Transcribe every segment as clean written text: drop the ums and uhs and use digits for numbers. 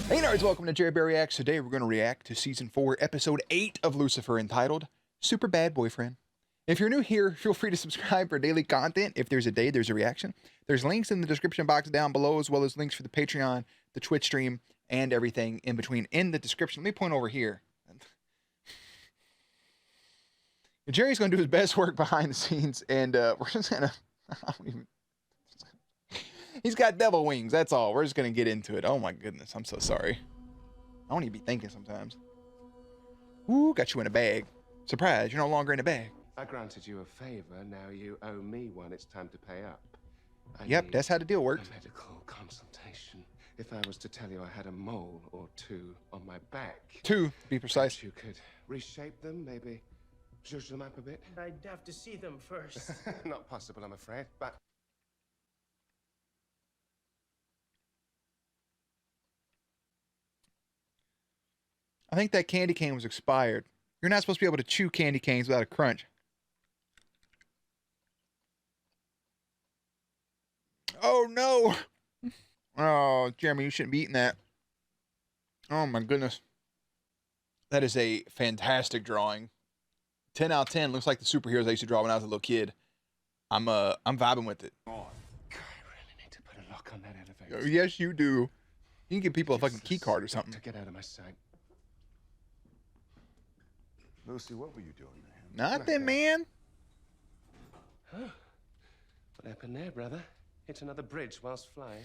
Hey nerds, welcome to Jerry Bear Reacts. Today we're going to react to Season 4, Episode 8 of Lucifer, entitled Super Bad Boyfriend. If you're new here, feel free to subscribe for daily content. If there's a day, there's a reaction. There's links in the description box down below, as well as links for the Patreon, the Twitch stream, and everything in between in the description. Let me point over here. Jerry's going to do his best work behind the scenes, and we're just going to... He's got devil wings, that's all. We're just going to get into it. Oh my goodness, I'm so sorry. I don't even be thinking sometimes. Ooh, got you in a bag. Surprise, you're no longer in a bag. I granted you a favor, now you owe me one. It's time to pay up. Yep, that's how the deal works. A medical consultation. If I was to tell you I had a mole or two on my back. 2, to be precise. You could reshape them, maybe zhuzh them up a bit. I'd have to see them first. Not possible, I'm afraid, but... I think that candy cane was expired. You're not supposed to be able to chew candy canes without a crunch. Oh no! Oh, Jeremy, you shouldn't be eating that. Oh my goodness. That is a fantastic drawing. 10 out of 10. Looks like the superheroes I used to draw when I was a little kid. I'm vibing with it. Oh, God, I really need to put a lock on that elevator. Yes, you do. You can give people a fucking key card or something. To get out of my sight. Lucy, what were you doing, man? Nothing, man. Huh? What happened there, brother? Hit another bridge whilst flying.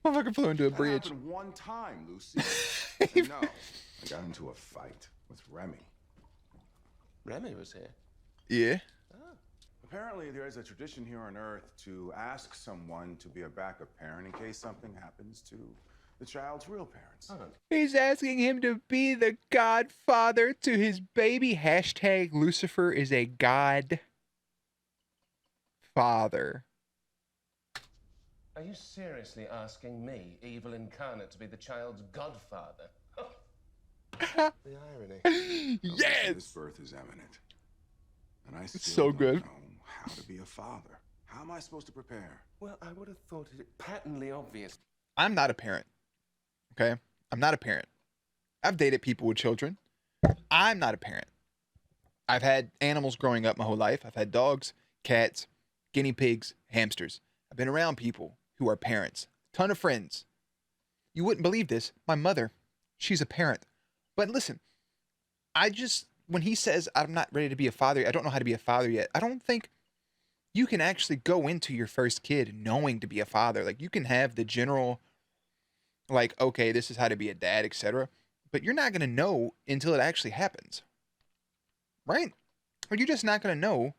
Motherfucker flew into a That bridge. happened one time, Lucy. And no, I got into a fight with Remy. Remy was here. Yeah. Oh. Apparently, there is a tradition here on Earth to ask someone to be a backup parent in case something happens to the child's real parents. Oh. He's asking him to be the godfather to his baby. Hashtag Lucifer is a godfather. Are you seriously asking me, evil incarnate, to be the child's godfather? The irony. Yes! This birth is imminent. And I still so don't good. know how to be a father. How am I supposed to prepare? Well, I would have thought it patently obvious. I'm not a parent. Okay? I'm not a parent. I've dated people with children. I'm not a parent. I've had animals growing up my whole life. I've had dogs, cats, guinea pigs, hamsters. I've been around people who are parents. Ton of friends. You wouldn't believe this. My mother, she's a parent. But listen, when he says, I'm not ready to be a father, I don't know how to be a father yet, I don't think you can actually go into your first kid knowing to be a father. Like, you can have the general, like, okay, this is how to be a dad, etc. But you're not going to know until it actually happens. Right? Or you're just not going to know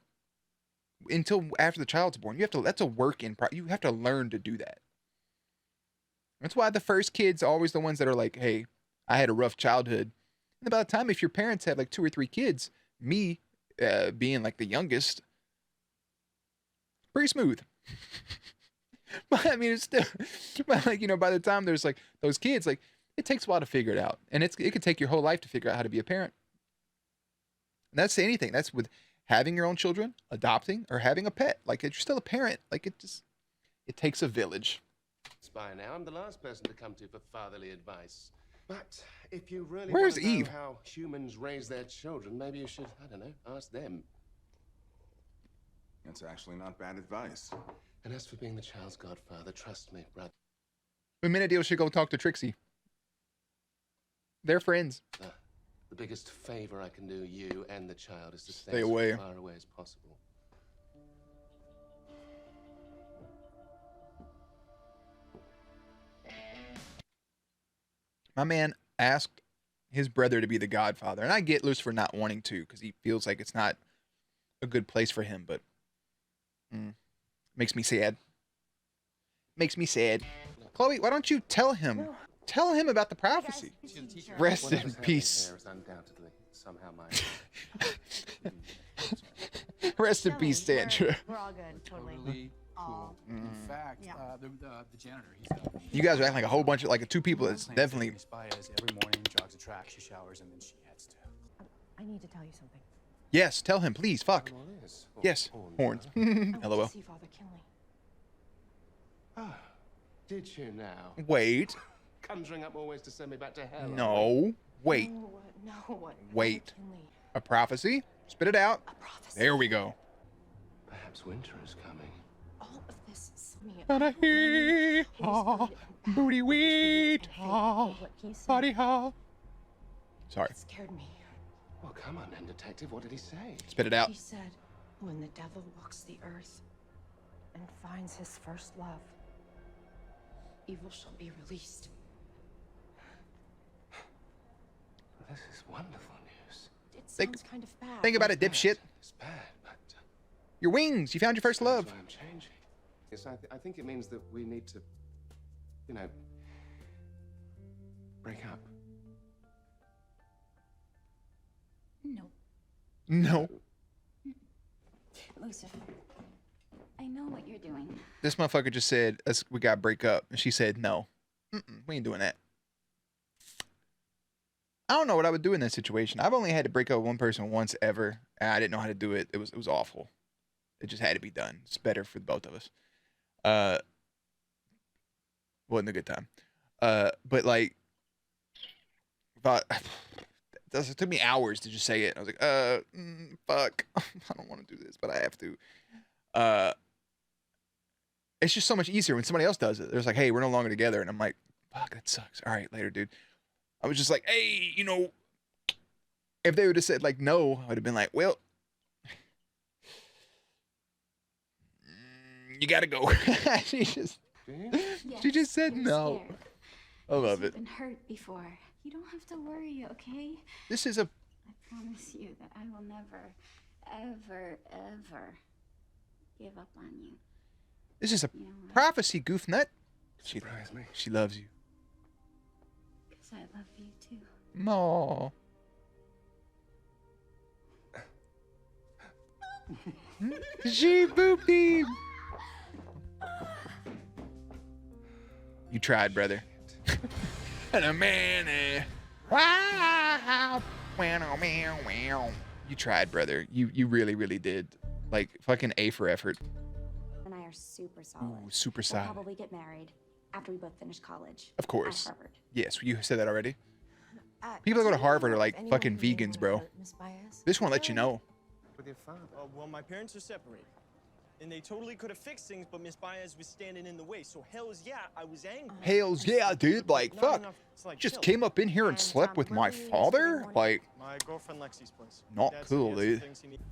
until after the child's born. That's a work in progress. You have to learn to do that. That's why the first kids are always the ones that are like, hey, I had a rough childhood. And about the time, if your parents have like 2 or 3 kids, me being like the youngest, pretty smooth. But I mean, it's still, but like, you know, by the time there's like those kids, like, it takes a while to figure it out. And it could take your whole life to figure out how to be a parent. And that's anything. That's with having your own children, adopting, or having a pet. Like, if you're still a parent, like, it takes a village. By now, I'm the last person to come to for fatherly advice. But if you really Where's want to know Eve? how humans raise their children, maybe you should, I don't know, ask them. That's actually not bad advice. And as for being the child's godfather, trust me, brother. The minute deal should go talk to Trixie. They're friends. The biggest favor I can do you and the child is to Stay away. as far away as possible. My man asked his brother to be the godfather. And I get Lucifer not wanting to because he feels like it's not a good place for him. But makes me sad. Makes me sad. Chloe, why don't you tell him? No. Tell him about the prophecy. Rest in peace. Rest in peace, Sandra. We're all good, totally. Cool. In fact, the janitor, you guys are acting like a whole bunch of, like, 2 people. That's definitely. Every morning, jogs a track, she showers, and then she heads to. I need to tell you something. Yes, tell him, please. Fuck. Yes, horns. I went LOL. to see Father Kinley. Ah, did you now? Wait. conjuring up more ways to send me back to hell. No. Wait. No. Wait. McKinley. A prophecy? Spit it out. A prophecy. There we go. Perhaps winter is coming. All of this is me. Gonna hee haw, booty wheat haw, body haw. Sorry. It scared me. Well, come on then, detective. What did he say? Spit it out. He said, when the devil walks the earth and finds his first love, evil shall be released. This is wonderful news. It Think- sounds kind of bad. Think about it, dipshit. It's bad, but Your wings. You found your first love. that's why I'm changing. Yes, I think it means that we need to, you know, break up. No, No. Lucifer. I know what you're doing. This motherfucker just said, we got to break up. And she said, no. We ain't doing that. I don't know what I would do in that situation. I've only had to break up with one person once ever. And I didn't know how to do it. It was awful. It just had to be done. It's better for both of us. Wasn't a good time. But like, it took me hours to just say it. I was like, fuck. I don't want to do this, but I have to. It's just so much easier when somebody else does it. They're just like, hey, we're no longer together. And I'm like, fuck, that sucks. All right, later, dude. I was just like, hey, you know, if they would have said like no, I would have been like, well, you gotta go. she just Yes, said you're no. scared. I love You've it. been hurt before. You don't have to worry, okay? This is a I promise you that I will never, ever, ever give up on you. this is a You know why? prophecy, goof nut. Surprise me. She loves you. Because I love you too. No. She booped him. You tried, brother. And a man. Wow. You tried, brother. You really, really did. Like fucking A for effort. And I are super solid. Ooh, super We'll solid. probably get married after we both finish college. Of course. At Harvard. Yes, you said that already. People that go to Harvard are like fucking vegans, bro. Miss Baez? This won't let you know. With your father. Well, my parents are separated. And they totally could have fixed things, but Miss Baez was standing in the way. So hells yeah, I was angry. Hells yeah, dude. Like, Not fuck. enough to, like, Just chill. came up in here and And, slept with where my were you father? yesterday morning? Like, My girlfriend Lexi's place. Not Dad said cool, he had some dude. things he needed.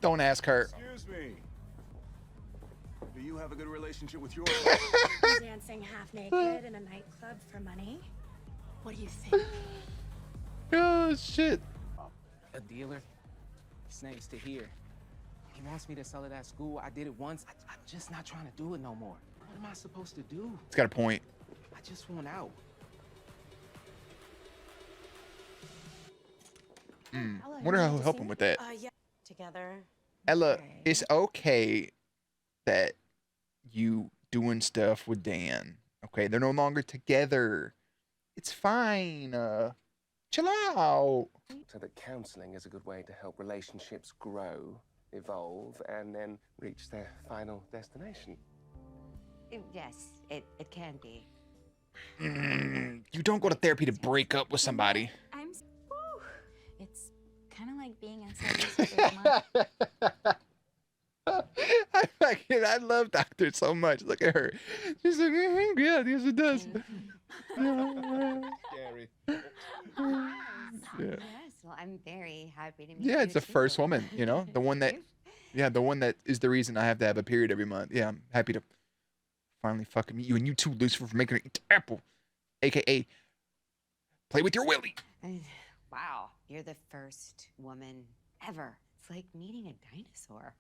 don't ask her. Excuse me. Do you have a good relationship with your Dancing half naked in a nightclub for money? What do you think? Oh, shit. A dealer? His name's to here. He wants me to sell it at school. I did it once. I'm just not trying to do it no more. What am I supposed to do? It's got a point. I just want out. Ella, Wonder you how need he'll to help see him me? with that. Yeah. Together. Ella, Okay. it's okay that you doing stuff with Dan. Okay, they're no longer together. It's fine. Chill out. So that counseling is a good way to help relationships grow, evolve, and then reach their final destination. Yes, it can be. You don't go to therapy to break up with somebody. It's kind of like being inside Lucifer's mind. I love Doctor so much. Look at her. She's like, yeah, yes, it does. Scary. Yeah. Yes, well, I'm very happy to meet Yeah, you. it's the first too. woman, you know, the one that, yeah, the one that is the reason I have to have a period every month. Yeah, I'm happy to finally fucking meet you, and you too, Lucifer, for making it apple, aka play with your willy. Wow, you're the first woman ever. It's like meeting a dinosaur.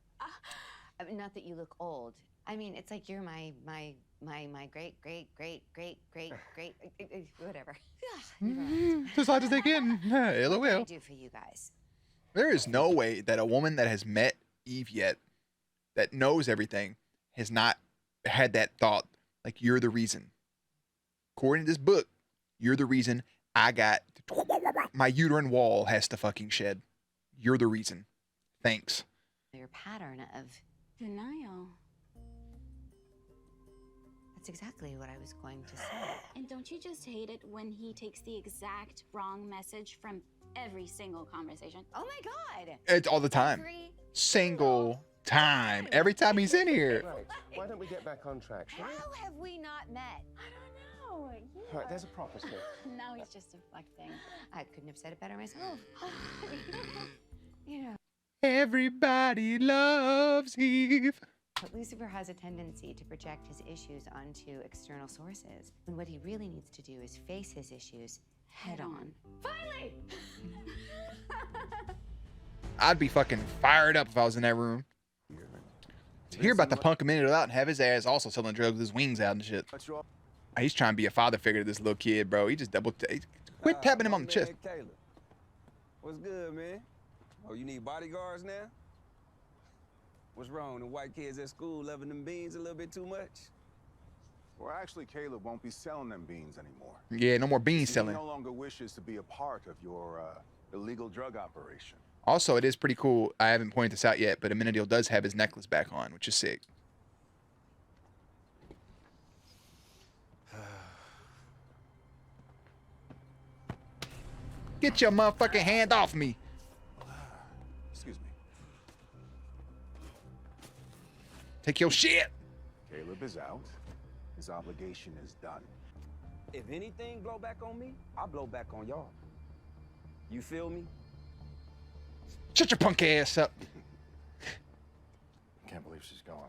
I mean, not that you look old. I mean, it's like you're my great whatever. Never mind. As hard as they can. What can I LOL. do for you guys? There is no way that a woman that has met Eve yet, that knows everything, has not had that thought. Like, you're the reason. According to this book, you're the reason I got my uterine wall has to fucking shed. You're the reason. Thanks. Your pattern of Denial. That's exactly what I was going to say. And don't you just hate it when he takes the exact wrong message from every single conversation? Oh my God! It's all the time. Every Single time. Every time he's in here. Right. Why don't we get back on track, shall we? How have we not met? Oh, Right, there's a prophecy. now he's just deflecting. I couldn't have said it better myself. You know. Everybody loves Eve. But Lucifer has a tendency to project his issues onto external sources, when what he really needs to do is face his issues head on. Finally! I'd be fucking fired up if I was in that room. To hear about the punk a minute out and have his ass also selling drugs with his wings out and shit. He's trying to be a father figure to this little kid, bro. He just quit tapping him on the chest. Caleb. What's good, man? Oh, you need bodyguards now? What's wrong? The white kids at school loving them beans a little bit too much? Well, actually, Caleb won't be selling them beans anymore. Yeah, no more beans He selling. no longer wishes to be a part of your illegal drug operation. Also, it is pretty cool. I haven't pointed this out yet, but Amenadiel does have his necklace back on, which is sick. Get your motherfucking hand off me. Excuse me. Take your shit. Caleb is out. His obligation is done. If anything blow back on me, I blow back on y'all. You feel me? Shut your punk ass up. Can't believe she's gone.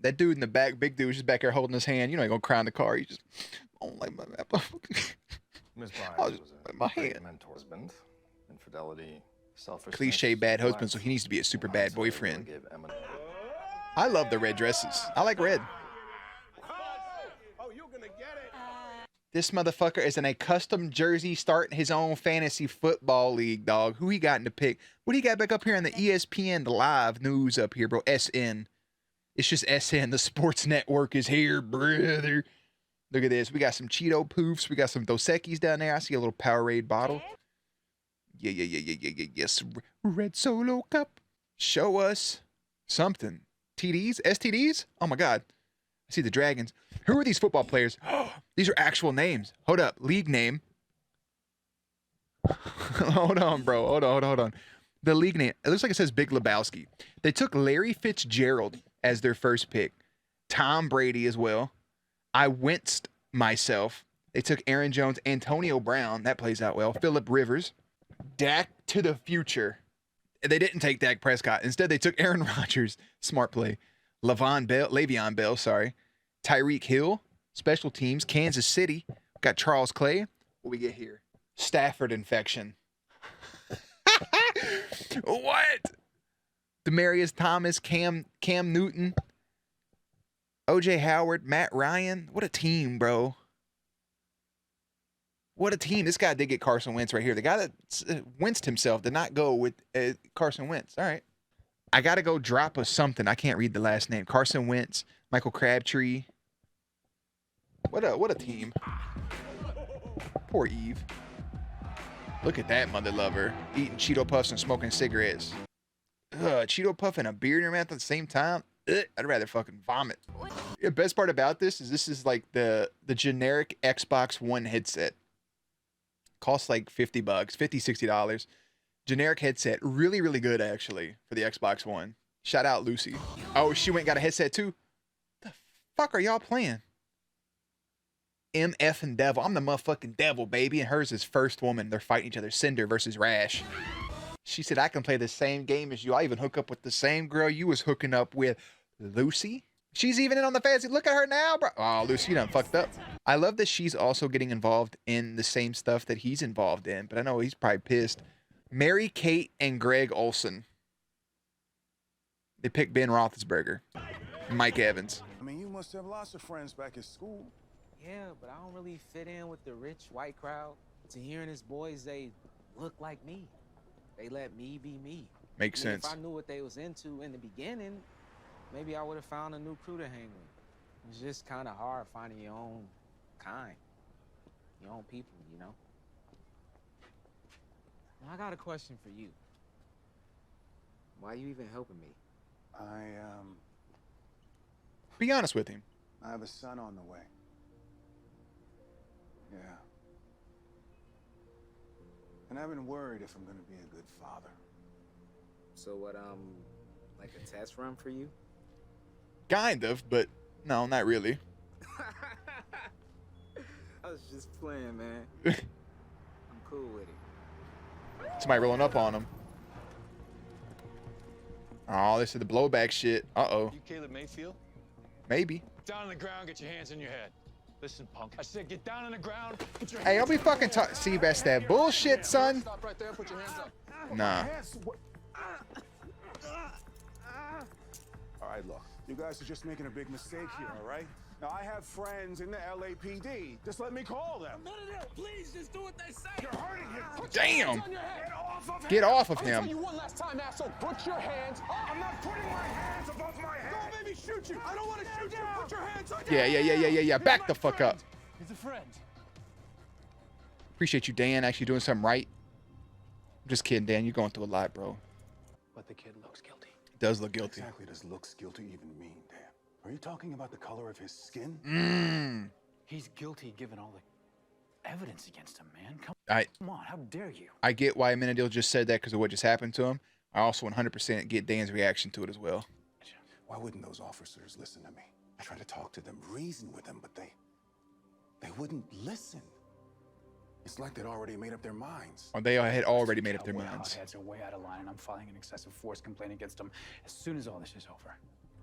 That dude in the back, big dude, was just back there holding his hand. You know, he gonna cry in the car. He just, oh, like my Miss I Byers was was my a great hand. mentor, husband, infidelity, selfishness. Cliche bad husband, so he needs to be a super bad boyfriend. I love the red dresses. I like red. Oh, you're gonna get it. This motherfucker is in a custom jersey starting his own fantasy football league, dog. Who he got in the pick? What he got back up here in the ESPN Live news up here, bro? SN. It's just SN. The sports network is here, brother. Look at this. We got some Cheeto Poofs. We got some Dos Equis down there. I see a little Powerade bottle. Yes. Red Solo Cup. Show us something. TDs? STDs? Oh, my God. I see the Dragons. Who are these football players? These are actual names. Hold up. League name. Hold on, bro. Hold on. The league name. It looks like it says Big Lebowski. They took Larry Fitzgerald as their first pick. Tom Brady as well. I winced myself. They took Aaron Jones, Antonio Brown. That plays out well. Phillip Rivers. Dak to the future. They didn't take Dak Prescott. Instead, they took Aaron Rodgers. Smart play. Le'Veon Bell, sorry. Tyreek Hill. Special teams. Kansas City. Got Charles Clay. What we get here? Stafford infection. What? Demaryius Thomas, Cam Newton, OJ Howard, Matt Ryan. What a team, bro. What a team. This guy did get Carson Wentz right here. The guy that winced himself did not go with Carson Wentz. All right. I got to go drop a something. I can't read the last name. Carson Wentz, Michael Crabtree. What a team. Poor Eve. Look at that mother lover. Eating Cheeto Puffs and smoking cigarettes. Cheeto Puff and a beer in your mouth at the same time? Ugh, I'd rather fucking vomit. The best part about this is like the generic Xbox One headset. Costs like $50, $60. Generic headset. Really, really good actually for the Xbox One. Shout out Lucy. Oh, she went and got a headset too? The fuck are y'all playing? MF and Devil. I'm the motherfucking devil, baby. And hers is First Woman. They're fighting each other. Cinder versus Rash. She said, I can play the same game as you. I even hook up with the same girl you was hooking up with. Lucy? She's even in on the fantasy. Look at her now, bro. Oh, Lucy, you done fucked up. I love that she's also getting involved in the same stuff that he's involved in. But I know he's probably pissed. Mary Kate and Greg Olson. They picked Ben Roethlisberger. And Mike Evans. I mean, you must have lots of friends back at school. Yeah, but I don't really fit in with the rich white crowd. To hearing his boys, they look like me. They let me be me. Makes sense. If I knew what they was into in the beginning, maybe I would have found a new crew to hang with. It's just kind of hard finding your own kind, your own people, you know? Now, I got a question for you. Why you even helping me? Be honest with him. I have a son on the way. Yeah. And I've been worried if I'm gonna be a good father. So what, like a test run for you? Kind of, but no, not really. I was just playing, man. I'm cool with it. Somebody rolling up on him. Oh, this is the blowback shit. Uh-oh. You Caleb Mayfield? Maybe. Down on the ground, get your hands in your head. Listen, punk. I said get down on the ground. Put your Hey, hands I'll be fucking talking. See, that's that bullshit, son. Stop right there. Put your hands up. Nah. All right, look. You guys are just making a big mistake here, all right? Now, I have friends in the LAPD. Just let me call them. None of that. Please, just do what they say. You're hurting him. Put Damn. your hands on your head. Get off of him. Get off of I'm gonna tell him. you one last time, asshole. Put your hands up. I'm not putting my hands above my head. Don't make me shoot you. I don't want to shoot you. Put your hands up. Yeah. Back the fuck up. He's a friend. Appreciate you, Dan, actually doing something right. I'm just kidding, Dan. You're going through a lot, bro. But the kid looks guilty. Does look guilty. Exactly does looks guilty even mean, Dan? Are you talking about the color of his skin? He's guilty given all the evidence against him, man. Come on, how dare you? I get why Amenadiel just said that because of what just happened to him. I also 100% get Dan's reaction to it as well. Why wouldn't those officers listen to me? I tried to talk to them, reason with them, but they wouldn't listen. It's like they'd already made up their minds. Or they had already made up their minds. Hotheads are way out of line, and I'm filing an excessive force complaint against them as soon as all this is over.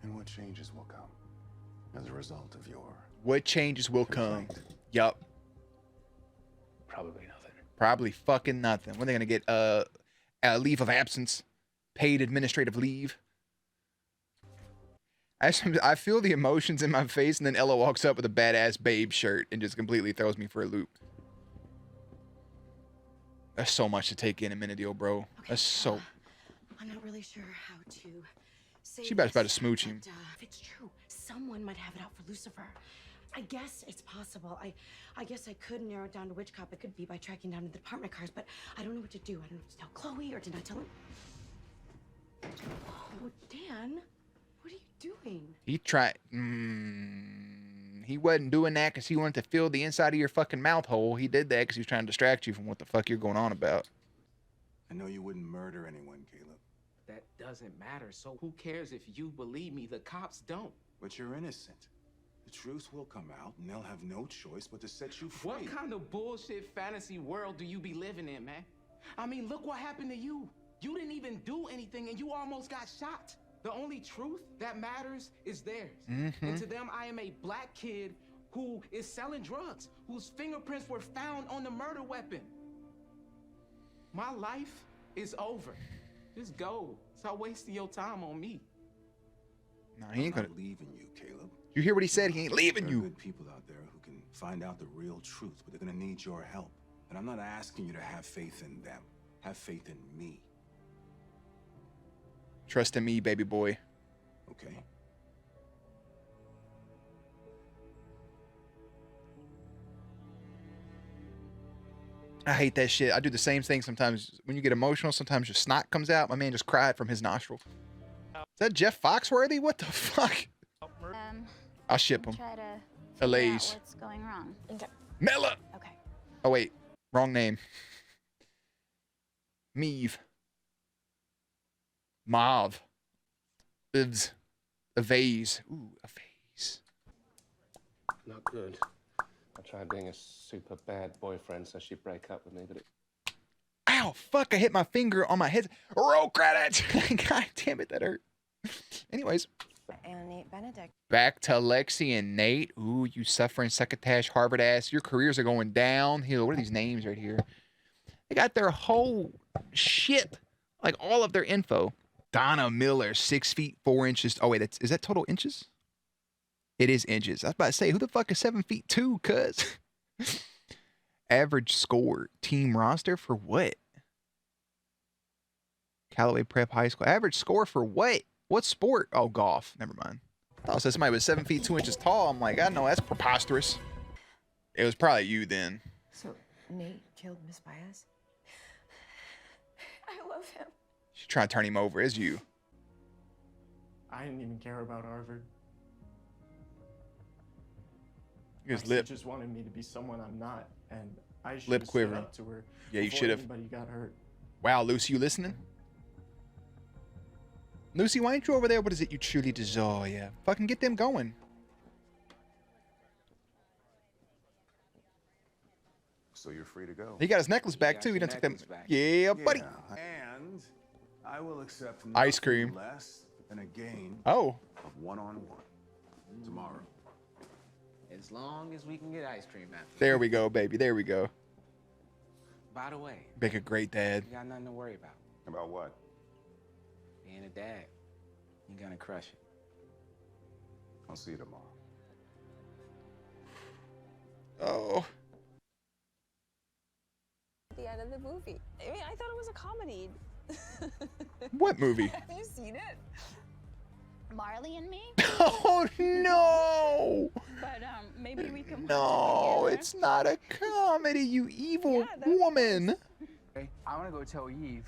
And what changes will come as a result of your... What changes will come? Yup. Probably nothing. Probably fucking nothing. When are they gonna get a leave of absence, paid administrative leave? I feel the emotions in my face, and then Ella walks up with a badass Babe shirt and just completely throws me for a loop. That's so much to take in a minute, deal, bro. That's so. I'm not really sure how to say She about to this, smooch him. but, if it's true, someone might have it out for Lucifer. I guess it's possible. I guess I could narrow it down to which cop it could be by tracking down the department cars, but I don't know what to do. I don't know what to tell Chloe or to not tell him. Oh, Dan, what are you doing? He tried. He wasn't doing that because he wanted to fill the inside of your fucking mouth hole. He did that because he was trying to distract you from what the fuck you're going on about. I know you wouldn't murder anyone, Caleb. That doesn't matter. So who cares if you believe me? The cops don't. But you're innocent. The truth will come out, and they'll have no choice but to set you free. What kind of bullshit fantasy world do you be living in, man? I mean, look what happened to you. You didn't even do anything, and you almost got shot. The only truth that matters is theirs. And to them, I am a black kid who is selling drugs, whose fingerprints were found on the murder weapon. My life is over. Just go. Stop wasting your time on me. No, he ain't gonna. I'm not leaving you, Caleb. You hear what he said? He ain't leaving There are you. good people out there who can find out the real truth, but they're gonna need your help. And I'm not asking you to have faith in them. Have faith in me. Trust in me, baby boy. Okay? I hate that shit. I do the same thing sometimes. When you get emotional, sometimes your snot comes out. My man just cried from his nostril. Is that Jeff Foxworthy? What the fuck? I'll ship him. Try to Allays. what's going wrong. Okay. Mela. Okay. Oh wait, wrong name. Meave. Mauve. Lives. A vase. Ooh, a vase. Not good. I tried being a super bad boyfriend so she'd break up with me, but it... Ow, fuck, I hit my finger on my head. Roll credit. God damn it, that hurt. Anyways. And Nate Benedict. Back to Lexi and Nate. Ooh, you suffering succotash Harvard ass. Your careers are going downhill. What are these names right here? They got their whole shit. Like all of their info. Donna Miller, 6 feet 4 inches. Oh, wait, is that total inches? It is inches. I was about to say, who the fuck is 7 feet 2, cuz? Average score. Team roster for what? Callaway Prep High School. Average score for what? What sport? Oh, golf. Never mind. I thought it said somebody was 7 feet 2 inches tall. I'm like, I know, that's preposterous. It was probably you then. So, Nate killed Miss Baez? I love him. She's trying to turn him over. It's you. I didn't even care about Harvard. His My lip. just wanted me to be someone I'm not, and I should Lip have stood quivering. up to her. Yeah, you before should have. Anybody got hurt. Wow, Lucy, you listening? Lucy, why ain't you over there? What is it you truly desire? Fucking get them going. So you're free to go. He got his necklace back got too. He your done took them. necklace back. Yeah, buddy. And I will accept Ice nothing cream. less than a game Oh. of one-on-one tomorrow. As long as we can get ice cream after. There we go, baby. There we go. By the way, Make a great dad. you got nothing to worry about. About what? Being a dad, you're gonna crush it. I'll see you tomorrow. Oh. The end of the movie. I mean, I thought it was a comedy. What movie? Have you seen it? Marley and Me? Oh no! But maybe we can watch No, it together. it's not a comedy, you evil woman. Hey, I want to go tell Eve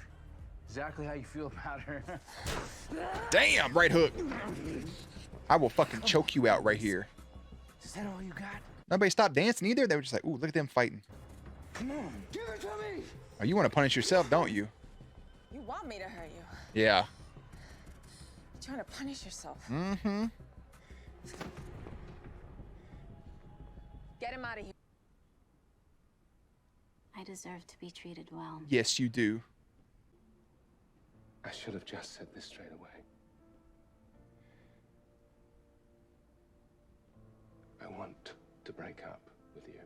exactly how you feel about her. Damn, right hook. I will fucking choke you out right here. Is that all you got? Nobody stopped dancing either. They were just like, ooh, look at them fighting. Come on, give it to me. Oh, you want to punish yourself, don't you? You want me to hurt you? Yeah. You're trying to punish yourself. Mm-hmm. Get him out of here. I deserve to be treated well. Yes, you do. I should have just said this straight away. I want to break up with you.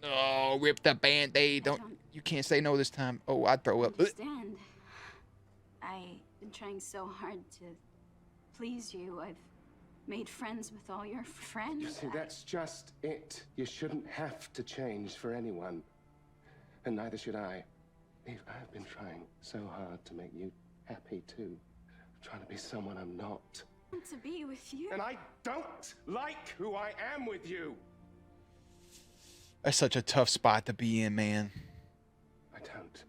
Oh, rip the band-aid. Don't you can't say no this time. Oh, I'd throw up. Understand? I've been trying so hard to please you. I've made friends with all your friends. You see, that's just it. You shouldn't have to change for anyone. And neither should I. Eve, I've been trying so hard to make you happy too. Trying to be someone I'm not. I want to be with you. And I don't like who I am with you. That's such a tough spot to be in, man. I don't.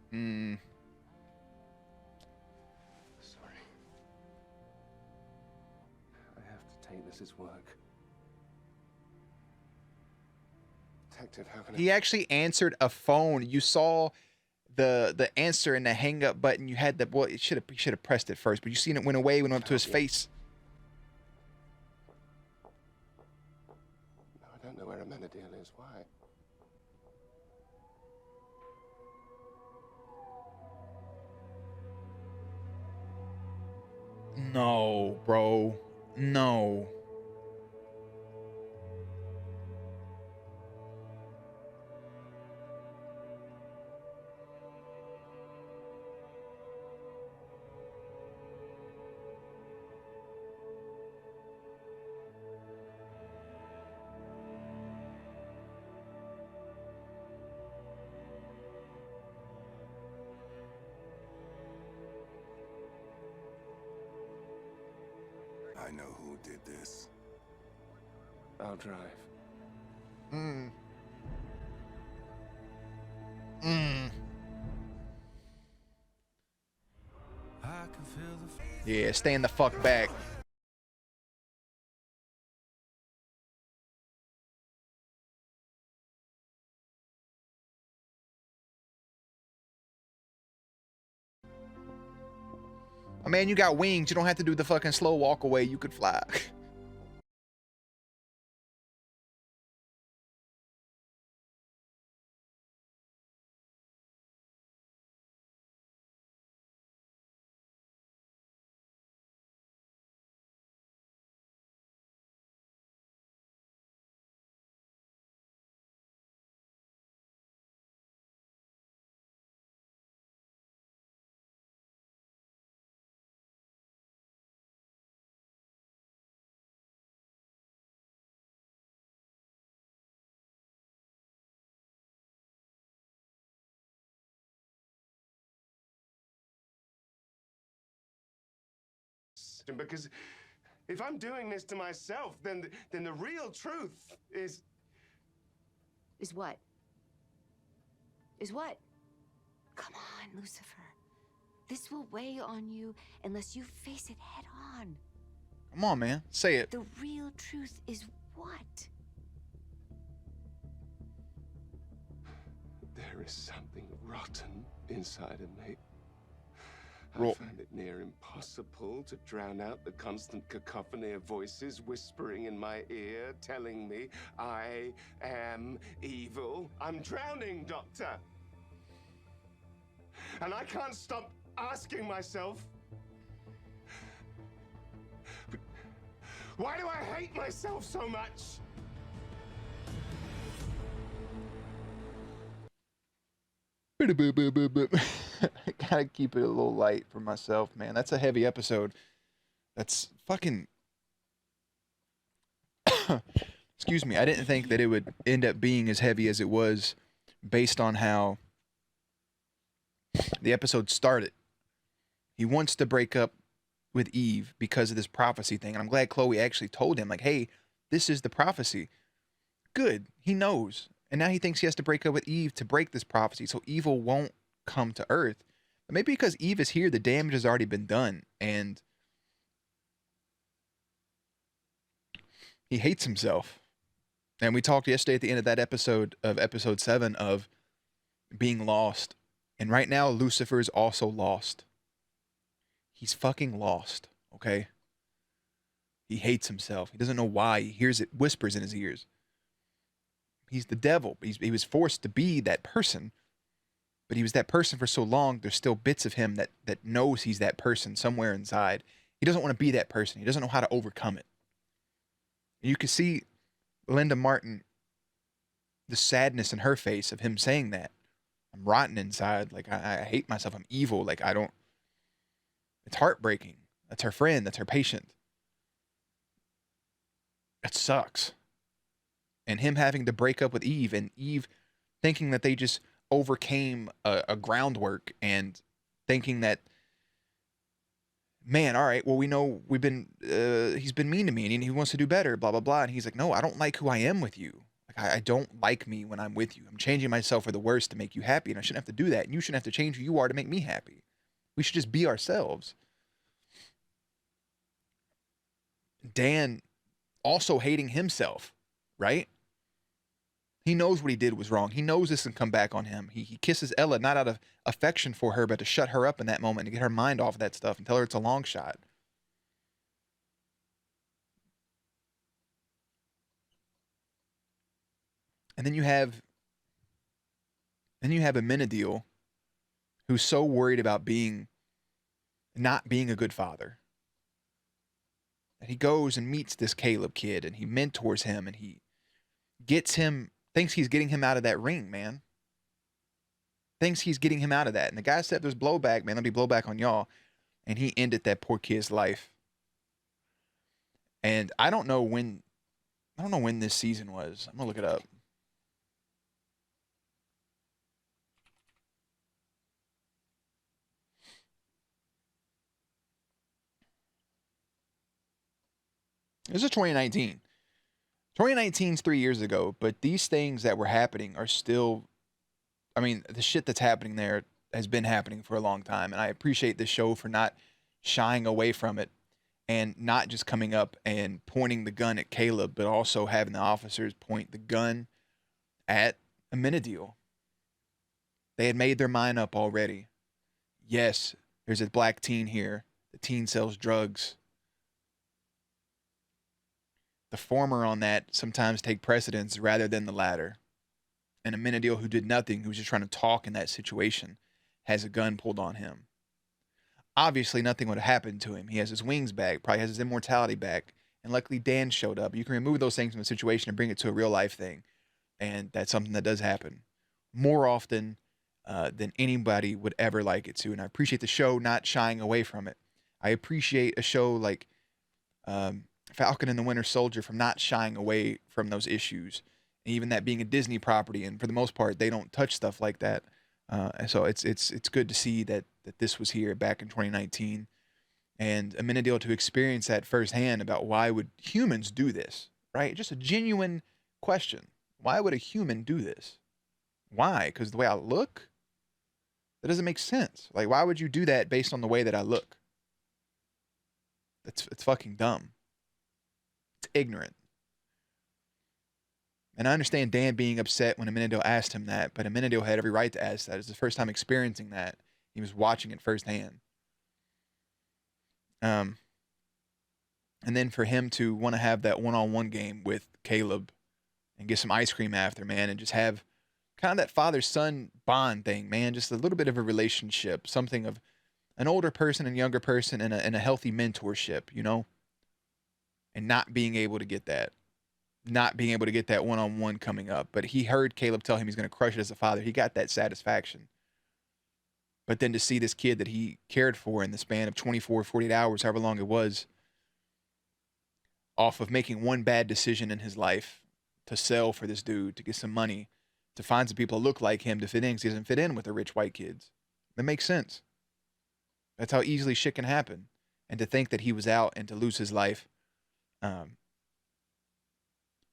Sorry. I have to take this as work. Detective, how can I... He actually answered a phone. You saw the answer and the hang up button. You had the well, he should have pressed it first, but you seen it went away, went up to his face. No, I don't know where Amenadiel is. Why? No, bro. No. I know who did this. I'll drive. Yeah, stand the fuck back. Oh, man, you got wings. You don't have to do the fucking slow walk away. You could fly. Because if I'm doing this to myself, then the real truth is... Is what? Is what? Come on, Lucifer. This will weigh on you unless you face it head on. Come on, man. Say it. The real truth is what? There is something rotten inside of me. I Rotten. find it near impossible to drown out the constant cacophony of voices whispering in my ear, telling me I am evil. I'm drowning, Doctor. And I can't stop asking myself, why do I hate myself so much? I gotta keep it a little light for myself, man. That's a heavy episode. That's fucking. Excuse me. I didn't think that it would end up being as heavy as it was based on how the episode started. He wants to break up with Eve because of this prophecy thing. And I'm glad Chloe actually told him, like, hey, this is the prophecy. Good. He knows. And now he thinks he has to break up with Eve to break this prophecy so evil won't come to Earth. But maybe because Eve is here, the damage has already been done. And he hates himself. And we talked yesterday at the end of that episode of episode 7 of being lost. And right now, Lucifer is also lost. He's fucking lost, okay? He hates himself. He doesn't know why. He hears it, whispers in his ears. He's the devil. He was forced to be that person, but he was that person for so long, there's still bits of him that knows he's that person somewhere inside. He doesn't want to be that person. He doesn't know how to overcome it. And you can see Linda Martin, the sadness in her face of him saying that. I'm rotten inside. Like, I hate myself. I'm evil. Like, I don't. It's heartbreaking. That's her friend. That's her patient. It sucks. And him having to break up with Eve, and Eve thinking that they just overcame a groundwork, and thinking that, man, all right, well, we know he's been mean to me and he wants to do better, blah, blah, blah. And he's like, no, I don't like who I am with you. Like, I don't like me when I'm with you. I'm changing myself for the worse to make you happy, and I shouldn't have to do that. And you shouldn't have to change who you are to make me happy. We should just be ourselves. Dan also hating himself, right? He knows what he did was wrong. He knows this can come back on him. He kisses Ella not out of affection for her, but to shut her up in that moment, to get her mind off of that stuff and tell her it's a long shot. And then you have Amenadiel, who's so worried about not being a good father. And he goes and meets this Caleb kid, and he mentors him, and he thinks he's getting him out of that ring, man. Thinks he's getting him out of that. And the guy said there's blowback, man. There'll be blowback on y'all. And he ended that poor kid's life. And I don't know when this season was. I'm gonna look it up. This is 2019. 2019 is 3 years ago, but these things that were happening are still, I mean, the shit that's happening there has been happening for a long time. And I appreciate this show for not shying away from it and not just coming up and pointing the gun at Caleb, but also having the officers point the gun at Amenadiel. They had made their mind up already. Yes, there's a black teen here. The teen sells drugs. The former on that sometimes take precedence rather than the latter. And Amenadiel, who did nothing, who was just trying to talk in that situation, has a gun pulled on him. Obviously, nothing would have happened to him. He has his wings back, probably has his immortality back. And luckily, Dan showed up. You can remove those things from the situation and bring it to a real life thing. And that's something that does happen more often than anybody would ever like it to. And I appreciate the show not shying away from it. I appreciate a show like Falcon and the Winter Soldier from not shying away from those issues, and even that being a Disney property, and for the most part they don't touch stuff like that. And so it's good to see that this was here back in 2019, and Amenadiel to experience that firsthand about why would humans do this, right? Just a genuine question. Why would a human do this? Why? Because the way I look? That doesn't make sense. Like, why would you do that based on the way that I look? It's fucking dumb. It's ignorant. And I understand Dan being upset when Amenadiel asked him that, but Amenadiel had every right to ask that. It's the first time experiencing that. He was watching it firsthand. And then for him to want to have that one-on-one game with Caleb and get some ice cream after, man, and just have kind of that father-son bond thing, man, just a little bit of a relationship, something of an older person and younger person and a healthy mentorship, you know, and not being able to get that. Not being able to get that one-on-one coming up. But he heard Caleb tell him he's going to crush it as a father. He got that satisfaction. But then to see this kid that he cared for in the span of 24, 48 hours, however long it was, off of making one bad decision in his life to sell for this dude, to get some money, to find some people that look like him to fit in because he doesn't fit in with the rich white kids. That makes sense. That's how easily shit can happen. And to think that he was out and to lose his life,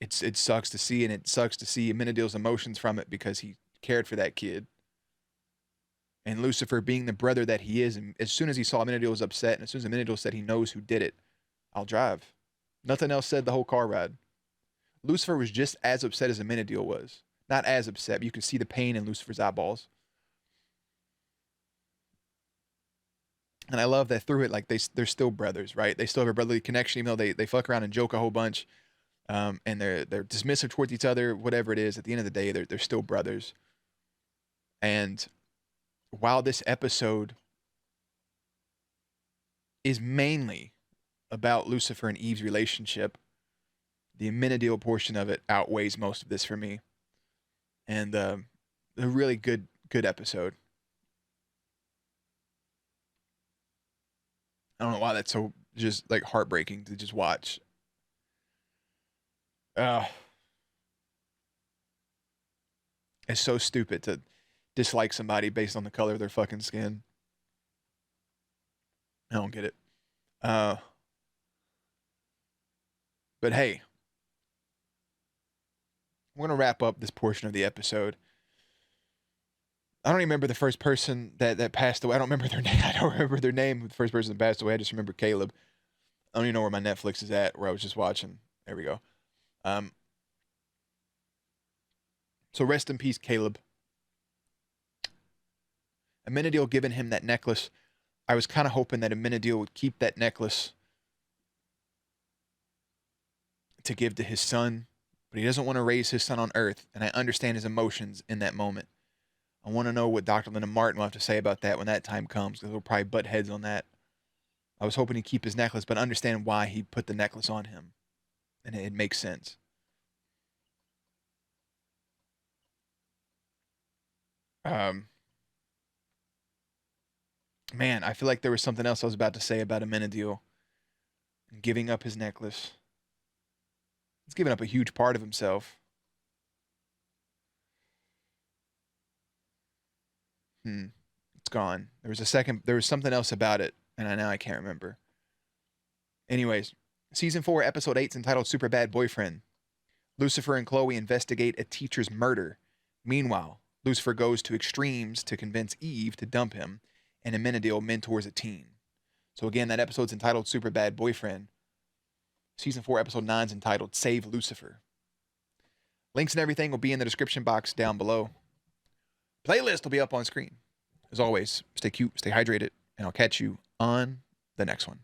it sucks to see, and it sucks to see Amenadiel's emotions from it because he cared for that kid. And Lucifer being the brother that he is, and as soon as he saw Amenadiel was upset, and as soon as Amenadiel said he knows who did it, I'll drive. Nothing else said the whole car ride. Lucifer was just as upset as Amenadiel was. Not as upset, but you can see the pain in Lucifer's eyeballs. And I love that through it, like they're still brothers, right? They still have a brotherly connection, even though they fuck around and joke a whole bunch. And they're dismissive towards each other, whatever it is. At the end of the day, they're still brothers. And while this episode is mainly about Lucifer and Eve's relationship, the Amenadiel portion of it outweighs most of this for me. And a really good episode. I don't know why that's so just like heartbreaking to just watch. It's so stupid to dislike somebody based on the color of their fucking skin. I don't get it. But hey, we're going to wrap up this portion of the episode. I don't even remember the first person that passed away. I don't remember their name. I don't remember their name. The first person that passed away. I just remember Caleb. I don't even know where my Netflix is at, where I was just watching. There we go. So rest in peace, Caleb. Amenadiel giving him that necklace. I was kind of hoping that Amenadiel would keep that necklace to give to his son, but he doesn't want to raise his son on Earth, and I understand his emotions in that moment. I want to know what Dr. Linda Martin will have to say about that when that time comes, because we'll probably butt heads on that. I was hoping he'd keep his necklace, but understand why he put the necklace on him, and it makes sense. Man, I feel like there was something else I was about to say about Amenadiel giving up his necklace. He's given up a huge part of himself. It's gone. There was something else about it, and now I can't remember. Anyways, season 4, episode 8 is entitled Super Bad Boyfriend. Lucifer and Chloe investigate a teacher's murder. Meanwhile, Lucifer goes to extremes to convince Eve to dump him, and Amenadiel mentors a teen. So again, that episode's entitled Super Bad Boyfriend. Season 4, episode 9 is entitled Save Lucifer. Links and everything will be in the description box down below. Playlist will be up on screen. As always, stay cute, stay hydrated, and I'll catch you on the next one.